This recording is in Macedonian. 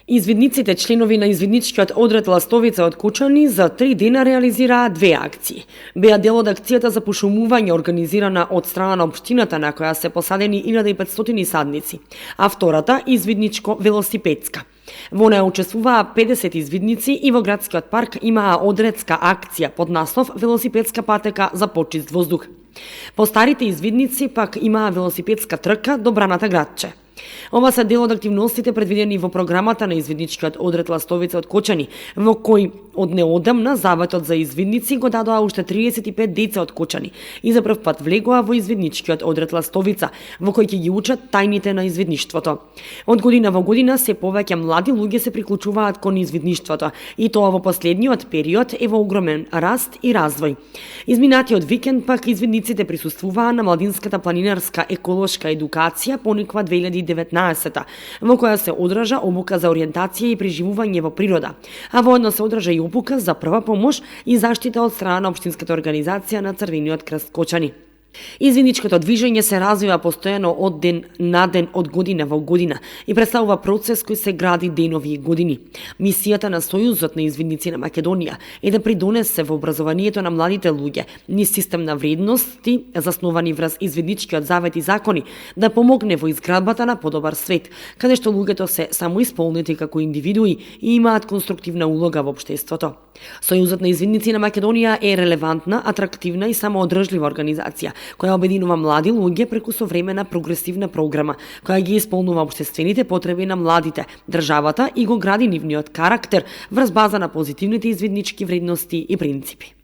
Извидниците членови на извидничкиот одред Ластовица од Кучани за 3 дена реализираа 2 акции. Беа дел од акцијата за пошумување организирана од страна на општината на која се посадени 1500 садници, а втората извидничко велосипедска. Во неја учествуваа 50 извидници и во градскиот парк имаа одредска акција под наслов Велосипедска патека за почист воздух. По старите извидници пак имаа велосипедска трка до браната градче. Ова се дел од активностите предвидени во програмата на извидничкиот одред Ластовица од Кочани, во кој од неодамна Заветот за извидници го дадоа уште 35 деца од Кочани и за прв пат влегоа во извидничкиот одред Ластовица, во кој ќе ги учат тајните на извидништвото. Од година во година се повеќе млади луѓе се приклучуваат кон извидништвото и тоа во последниот период е во огромен раст и развој. Изминатиот викенд пак извидниците присуствуваа на младинската планинарска еколошка едукација Пониква 2019, во која се одржа обука за ориентација и преживување во природа, а воедно се одржа и обука за прва помош и заштита од страна на општинската организација на Црвениот крст Кочани. Извидничкото движење се развива постојано од ден на ден, од година во година и представува процес кој се гради денови и години. Мисијата на Сојузот на извидници на Македонија е да придонесе во образованието на младите луѓе низ систем на вредности, засновани врз извидничкиот завет и закони, да помогне во изградбата на подобар свет, каде што луѓето се самоисполнети како индивидуи и имаат конструктивна улога во општеството. Сојузот на извидници на Македонија е релевантна, атрактивна и самоодржлива организација, која обединува млади луѓе преку современа прогресивна програма, која ги исполнува општествените потреби на младите, државата и го гради нивниот карактер врз база на позитивните извиднички вредности и принципи.